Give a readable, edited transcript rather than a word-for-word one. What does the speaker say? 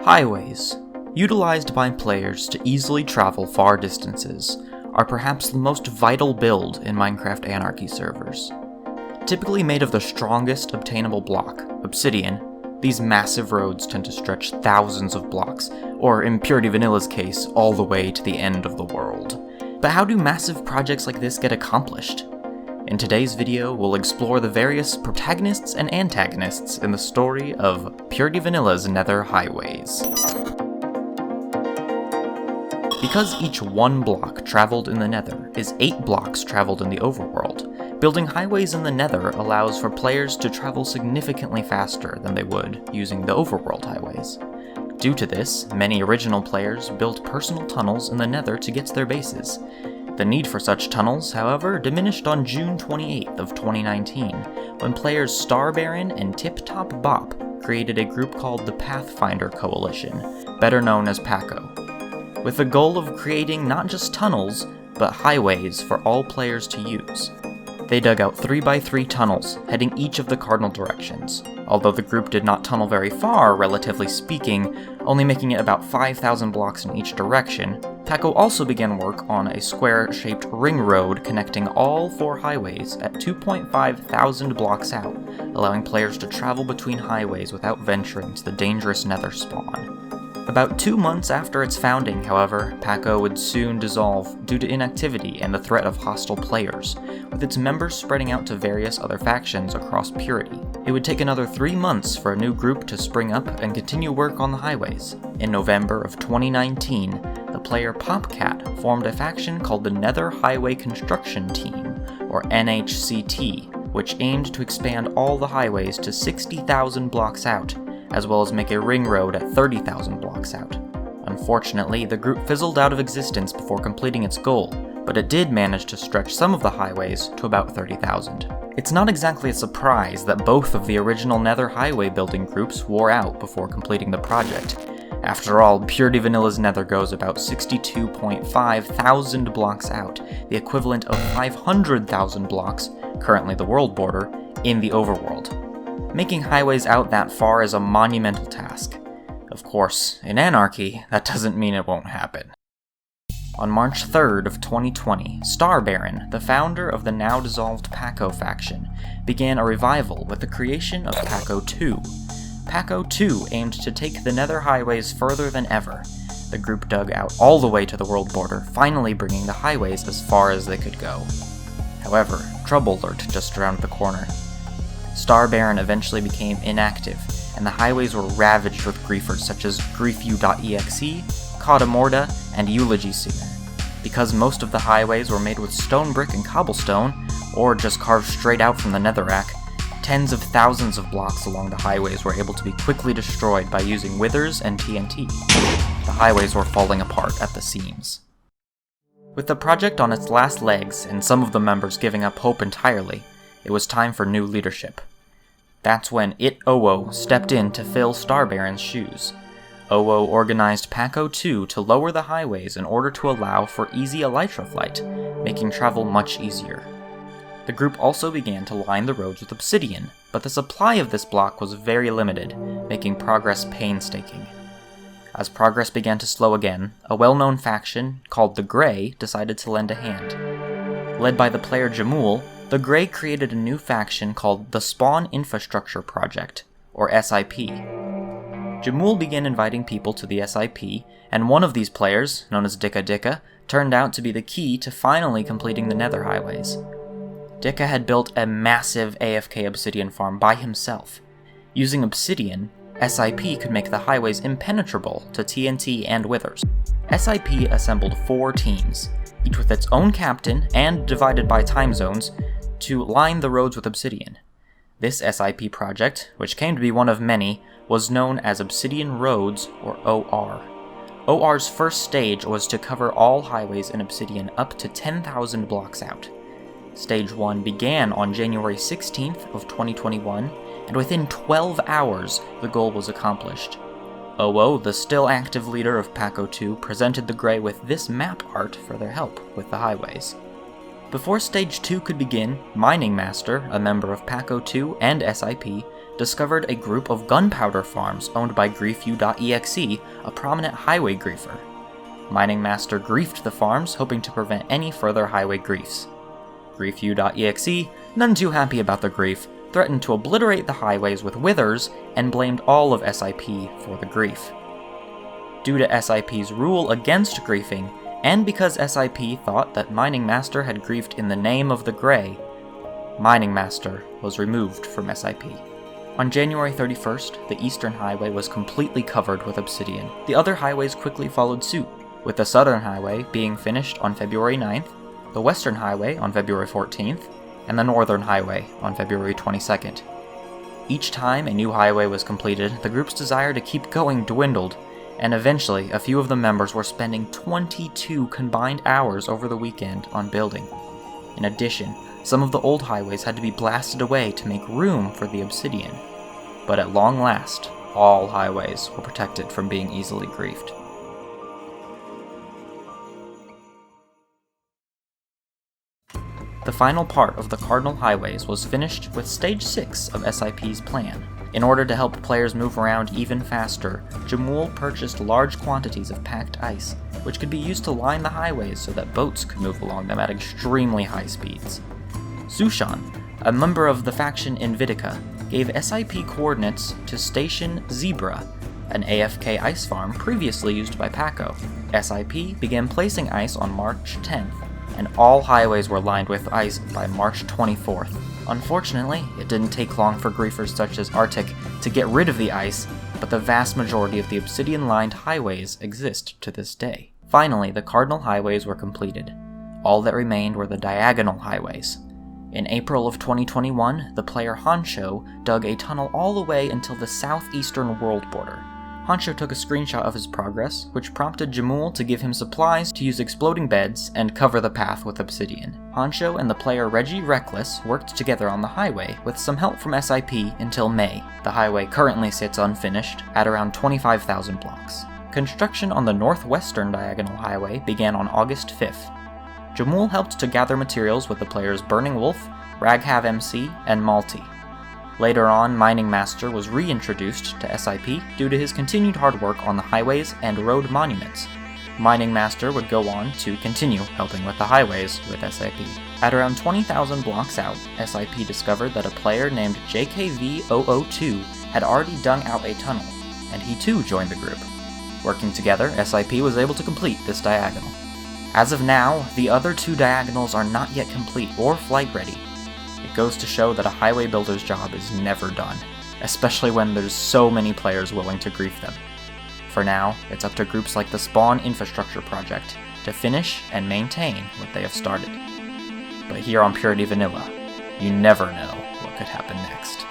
Highways, utilized by players to easily travel far distances, are perhaps the most vital build in Minecraft Anarchy servers. Typically made of the strongest obtainable block, obsidian, these massive roads tend to stretch thousands of blocks, or in PurityVanilla's case, all the way to the end of the world. But how do massive projects like this get accomplished? In today's video, we'll explore the various protagonists and antagonists in the story of PurityVanilla's Nether highways. Because each one block traveled in the Nether is 8 blocks traveled in the overworld, building highways in the Nether allows for players to travel significantly faster than they would using the overworld highways. Due to this, many original players built personal tunnels in the Nether to get to their bases. The need for such tunnels, however, diminished on June 28th of 2019, when players StarBaron and Tip-Top Bop created a group called the Pathfinder Coalition, better known as PaCo, with the goal of creating not just tunnels, but highways for all players to use. They dug out 3x3 tunnels, heading each of the cardinal directions. Although the group did not tunnel very far, relatively speaking, only making it about 5,000 blocks in each direction, PaCo also began work on a square-shaped ring road connecting all 4 highways at 2.5 thousand blocks out, allowing players to travel between highways without venturing to the dangerous Nether spawn. About 2 months after its founding, however, PaCo would soon dissolve due to inactivity and the threat of hostile players, with its members spreading out to various other factions across Purity. It would take another 3 months for a new group to spring up and continue work on the highways. In November of 2019, the player POPCAT formed a faction called the Nether Highway Construction Team, or NHCT, which aimed to expand all the highways to 60,000 blocks out, as well as make a ring road at 30,000 blocks out. Unfortunately, the group fizzled out of existence before completing its goal, but it did manage to stretch some of the highways to about 30,000. It's not exactly a surprise that both of the original Nether highway building groups wore out before completing the project. After all, PurityVanilla's Nether goes about 62.5 thousand blocks out, the equivalent of 500,000 blocks, currently the world border, in the overworld. Making highways out that far is a monumental task. Of course, in Anarchy, that doesn't mean it won't happen. On March 3rd of 2020, StarBaron, the founder of the now dissolved PaCo faction, began a revival with the creation of PaCo 2. PaCo 2 aimed to take the Nether highways further than ever. The group dug out all the way to the world border, finally bringing the highways as far as they could go. However, trouble lurked just around the corner. StarBaron eventually became inactive, and the highways were ravaged with griefers such as GriefU.exe, Cautamorda, and Eulogy Singer. Because most of the highways were made with stone brick and cobblestone, or just carved straight out from the netherrack, tens of thousands of blocks along the highways were able to be quickly destroyed by using withers and TNT. The highways were falling apart at the seams. With the project on its last legs, and some of the members giving up hope entirely, it was time for new leadership. That's when Owo stepped in to fill StarBaron's shoes. Owo organized PaCo 2 to lower the highways in order to allow for easy elytra flight, making travel much easier. The group also began to line the roads with obsidian, but the supply of this block was very limited, making progress painstaking. As progress began to slow again, a well-known faction, called the Grey, decided to lend a hand. Led by the player Jamool, the Grey created a new faction called the Spawn Infrastructure Project, or SIP. Jamool began inviting people to the SIP, and one of these players, known as Dika, turned out to be the key to finally completing the Nether highways. Dika had built a massive AFK obsidian farm by himself. Using obsidian, SIP could make the highways impenetrable to TNT and withers. SIP assembled 4 teams, each with its own captain and divided by time zones, to line the roads with obsidian. This SIP project, which came to be one of many, was known as Obsidian Roads, or OR. OR's first stage was to cover all highways in obsidian up to 10,000 blocks out. Stage 1 began on January 16th of 2021, and within 12 hours, the goal was accomplished. Owo, the still active leader of PaCo 2, presented the Grey with this map art for their help with the highways. Before Stage 2 could begin, Mining Master, a member of PaCo 2 and SIP, discovered a group of gunpowder farms owned by GriefU.exe, a prominent highway griefer. Mining Master griefed the farms, hoping to prevent any further highway griefs. GriefU.exe, none too happy about the grief, threatened to obliterate the highways with withers and blamed all of SIP for the grief. Due to SIP's rule against griefing, and because SIP thought that Mining Master had griefed in the name of the Grey, Mining Master was removed from SIP. On January 31st, the Eastern Highway was completely covered with obsidian. The other highways quickly followed suit, with the Southern Highway being finished on February 9th, the Western Highway on February 14th, and the Northern Highway on February 22nd. Each time a new highway was completed, the group's desire to keep going dwindled, and eventually a few of the members were spending 22 combined hours over the weekend on building. In addition, some of the old highways had to be blasted away to make room for the obsidian. But at long last, all highways were protected from being easily griefed. The final part of the Cardinal Highways was finished with Stage 6 of SIP's plan. In order to help players move around even faster, Jamool purchased large quantities of packed ice, which could be used to line the highways so that boats could move along them at extremely high speeds. Zushan, a member of the faction Invitica, gave SIP coordinates to Station Zebra, an AFK ice farm previously used by PaCo. SIP began placing ice on March 10th, and all highways were lined with ice by March 24th. Unfortunately, it didn't take long for griefers such as Arctic to get rid of the ice, but the vast majority of the obsidian-lined highways exist to this day. Finally, the Cardinal Highways were completed. All that remained were the Diagonal Highways. In April of 2021, the player Honcho dug a tunnel all the way until the southeastern world border. Honcho took a screenshot of his progress, which prompted Jamool to give him supplies to use exploding beds and cover the path with obsidian. Honcho and the player Reggie Reckless worked together on the highway with some help from SIP until May. The highway currently sits unfinished at around 25,000 blocks. Construction on the northwestern Diagonal Highway began on August 5th. Jamool helped to gather materials with the players Burning Wolf, Raghav MC, and Malty. Later on, Mining Master was reintroduced to SIP due to his continued hard work on the highways and road monuments. Mining Master would go on to continue helping with the highways with SIP. At around 20,000 blocks out, SIP discovered that a player named JKV002 had already dug out a tunnel, and he too joined the group. Working together, SIP was able to complete this diagonal. As of now, the other two diagonals are not yet complete or flight ready. It goes to show that a highway builder's job is never done, especially when there's so many players willing to grief them. For now, it's up to groups like the Spawn Infrastructure Project to finish and maintain what they have started. But here on PurityVanilla, you never know what could happen next.